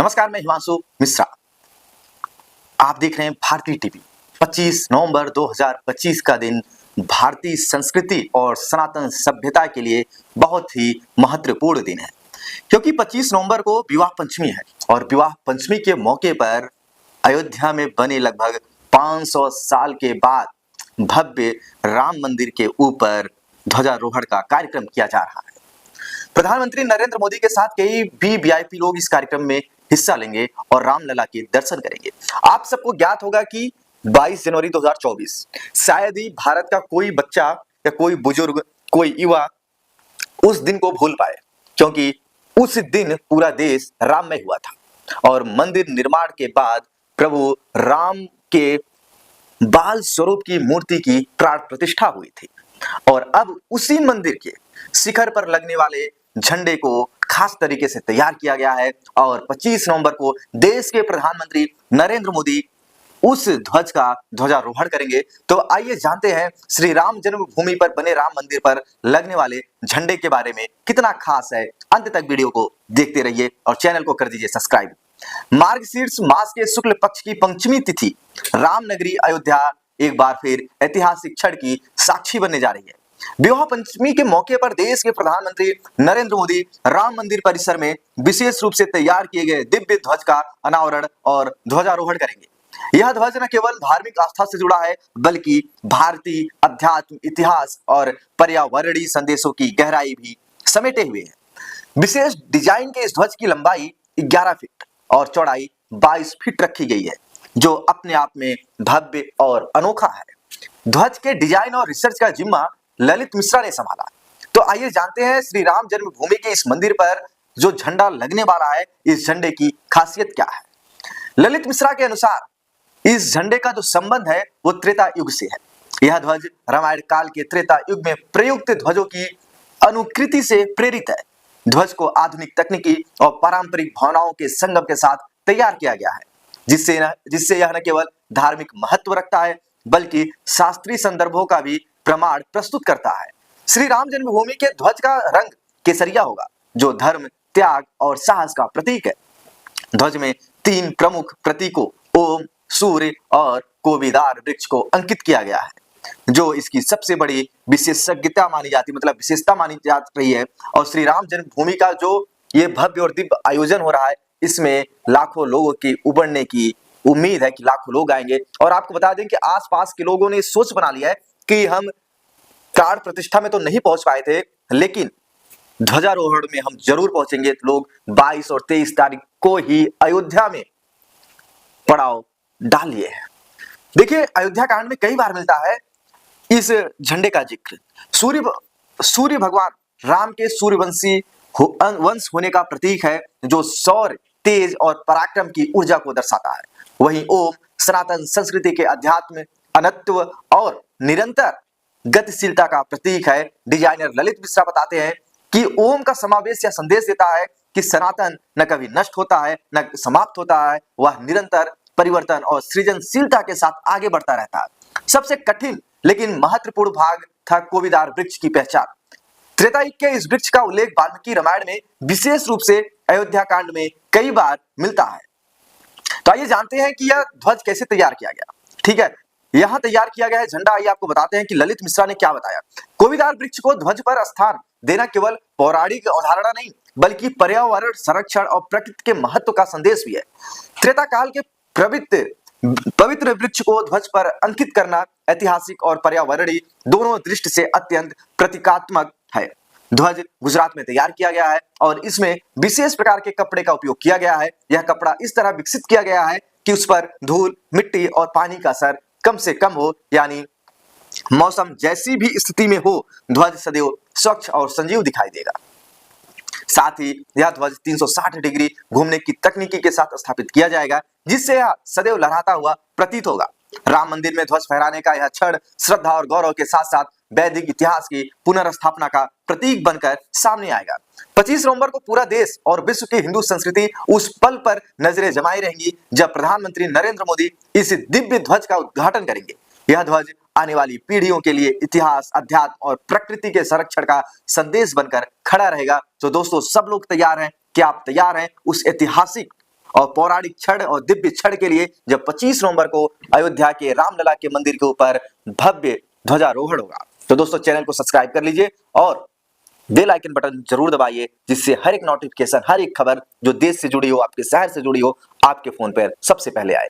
नमस्कार, मैं हिमांशु मिश्रा। आप देख रहे हैं भारतीय टीवी। 25 नवंबर 2025 का दिन भारतीय संस्कृति और सनातन सभ्यता के लिए बहुत ही महत्वपूर्ण दिन है, क्योंकि 25 नवंबर को विवाह पंचमी है और विवाह पंचमी के मौके पर अयोध्या में बने लगभग 500 साल के बाद भव्य राम मंदिर के ऊपर ध्वजारोहण का कार्यक्रम किया जा रहा है। प्रधानमंत्री नरेंद्र मोदी के साथ कई भी वीआईपी लोग इस कार्यक्रम में हिस्सा लेंगे और रामलला के दर्शन करेंगे। आप सबको ज्ञात होगा कि 22 जनवरी 2024 शायद ही भारत का कोई बच्चा या कोई बुजुर्ग, कोई युवा उस दिन को भूल पाए, क्योंकि उस दिन पूरा देश राममय हुआ था और मंदिर निर्माण के बाद प्रभु राम के बाल स्वरूप की मूर्ति की प्राण प्रतिष्ठा हुई थी और अब उसी मंदिर के शिखर पर लगने वाले झंडे को खास तरीके से तैयार किया गया है और 25 नवंबर को देश के प्रधानमंत्री नरेंद्र मोदी उस ध्वज का ध्वजारोहण करेंगे। तो आइए जानते हैं श्री राम जन्मभूमि पर बने राम मंदिर पर लगने वाले झंडे के बारे में कितना खास है। अंत तक वीडियो को देखते रहिए और चैनल को कर दीजिए सब्सक्राइब। मार्गशीर्ष मास के शुक्ल पक्ष की पंचमी तिथि रामनगरी अयोध्या एक बार फिर ऐतिहासिक क्षण की साक्षी बनने जा रही है। विवाह पंचमी के मौके पर देश के प्रधानमंत्री नरेंद्र मोदी राम मंदिर परिसर में विशेष रूप से तैयार किए गए दिव्य ध्वज का अनावरण और ध्वजारोहण करेंगे। यह ध्वज न केवल धार्मिक आस्था से जुड़ा है, बल्कि भारतीय अध्यात्म, इतिहास और पर्यावरणीय संदेशों की गहराई भी समेटे हुए है। विशेष डिजाइन के इस ध्वज की लंबाई 11 फीट और चौड़ाई 22 फीट रखी गई है, जो अपने आप में भव्य और अनोखा है। ध्वज के डिजाइन और रिसर्च का जिम्मा ललित मिश्रा ने संभाला। तो आइए जानते हैं श्री राम जन्मभूमि के इस मंदिर पर जो झंडा लगने वाला है, इस झंडे की खासियत क्या है। ललित मिश्रा के अनुसार इस झंडे का जो संबंध है वो त्रेता युग से है। यह ध्वज रामायण काल के त्रेता युग में प्रयुक्त ध्वजों की अनुकृति से प्रेरित है। ध्वज को आधुनिक तकनीकी और पारंपरिक भावनाओं के संगम के साथ तैयार किया गया है, जिससे यह न केवल धार्मिक महत्व रखता है, बल्कि शास्त्रीय संदर्भों का भी प्रमाण प्रस्तुत करता है। श्री राम जन्मभूमि के ध्वज का रंग केसरिया होगा, जो धर्म, त्याग और साहस का प्रतीक है। ध्वज में 3 प्रमुख प्रतीकों ओम, सूर्य और कोविदार वृक्ष को अंकित किया गया है, जो इसकी सबसे बड़ी विशेषज्ञता मानी जाती, मतलब विशेषता मानी जा रही है। और श्री राम जन्मभूमि का जो ये भव्य और दिव्य आयोजन हो रहा है, इसमें लाखों लोगों की उमड़ने की उम्मीद है कि लाखों लोग आएंगे। और आपको बता दें कि आसपास के लोगों ने सोच बना लिया है कि हम प्राण प्रतिष्ठा में तो नहीं पहुंच पाए थे, लेकिन ध्वजारोहण में हम जरूर पहुंचेंगे। लोग 22 और 23 तारीख को ही अयोध्या में पड़ाव डाल लिए हैं। देखिए, अयोध्या कांड में कई बार मिलता है इस झंडे का जिक्र। सूर्य भगवान राम के सूर्यवंशी वंश होने का प्रतीक है, जो शौर्य, तेज और पराक्रम की ऊर्जा को दर्शाता है। वहीं ओम सनातन संस्कृति के अध्यात्म, अनत्व और निरंतर गतिशीलता का प्रतीक है। डिजाइनर ललित मिश्रा बताते हैं कि ओम का समावेश या संदेश देता है कि सनातन न कभी नष्ट होता है, न समाप्त होता है, वह निरंतर परिवर्तन और सृजनशीलता के साथ आगे बढ़ता रहता है। सबसे कठिन लेकिन महत्वपूर्ण भाग था कोविदार वृक्ष की पहचान। त्रेता युग के इस वृक्ष का उल्लेख वाल्मीकि रामायण में विशेष रूप से अयोध्या कांड में कई बार मिलता है। तो आइए जानते हैं कि यह ध्वज कैसे तैयार किया गया। ठीक है, यहां तैयार किया गया है झंडा। आइए आपको बताते हैं कि ललित मिश्रा ने क्या बताया। कोविदार वृक्ष को ध्वज पर स्थान देना केवल पौराणिक अवधारणा नहीं, बल्कि पर्यावरण संरक्षण और प्रकृति के महत्व का संदेश भी है। त्रेता काल के पवित्र वृक्ष को ध्वज पर अंकित करना ऐतिहासिक और पर्यावरणीय दोनों दृष्टि से अत्यंत प्रतीकात्मक है। ध्वज गुजरात में तैयार किया गया है और इसमें विशेष प्रकार के कपड़े का उपयोग किया गया है। यह कपड़ा इस तरह विकसित किया गया है कि उस पर धूल, मिट्टी और पानी का असर कम से कम हो, यानी मौसम जैसी भी स्थिति में हो, ध्वज सदैव स्वच्छ और संजीव दिखाई देगा। साथ ही यह ध्वज 360 डिग्री घूमने की तकनीकी के साथ स्थापित किया जाएगा, जिससे यह सदैव लहराता हुआ प्रतीत होगा। राम मंदिर में ध्वज फहराने का यह क्षण श्रद्धा और गौरव के साथ साथ वैदिक इतिहास की पुनर्स्थापना का प्रतीक बनकर सामने आएगा। 25 नवंबर को पूरा देश और विश्व की हिंदू संस्कृति उस पल पर नजरें जमाई रहेंगी जब प्रधानमंत्री नरेंद्र मोदी इस दिव्य ध्वज का उद्घाटन करेंगे। यह ध्वज आने वाली पीढ़ियों के लिए इतिहास, अध्यात्म और प्रकृति के संरक्षण का संदेश बनकर खड़ा रहेगा। तो दोस्तों, सब लोग तैयार हैं? क्या आप तैयार हैं उस ऐतिहासिक और पौराणिक क्षण और दिव्य क्षण के लिए जब 25 नवंबर को अयोध्या के रामलला के मंदिर के ऊपर भव्य ध्वजारोहण होगा। तो दोस्तों चैनल को सब्सक्राइब कर लीजिए और बेल आइकन बटन जरूर दबाइए, जिससे हर एक नोटिफिकेशन, हर एक खबर जो देश से जुड़ी हो, आपके शहर से जुड़ी हो, आपके फोन पर सबसे पहले आए।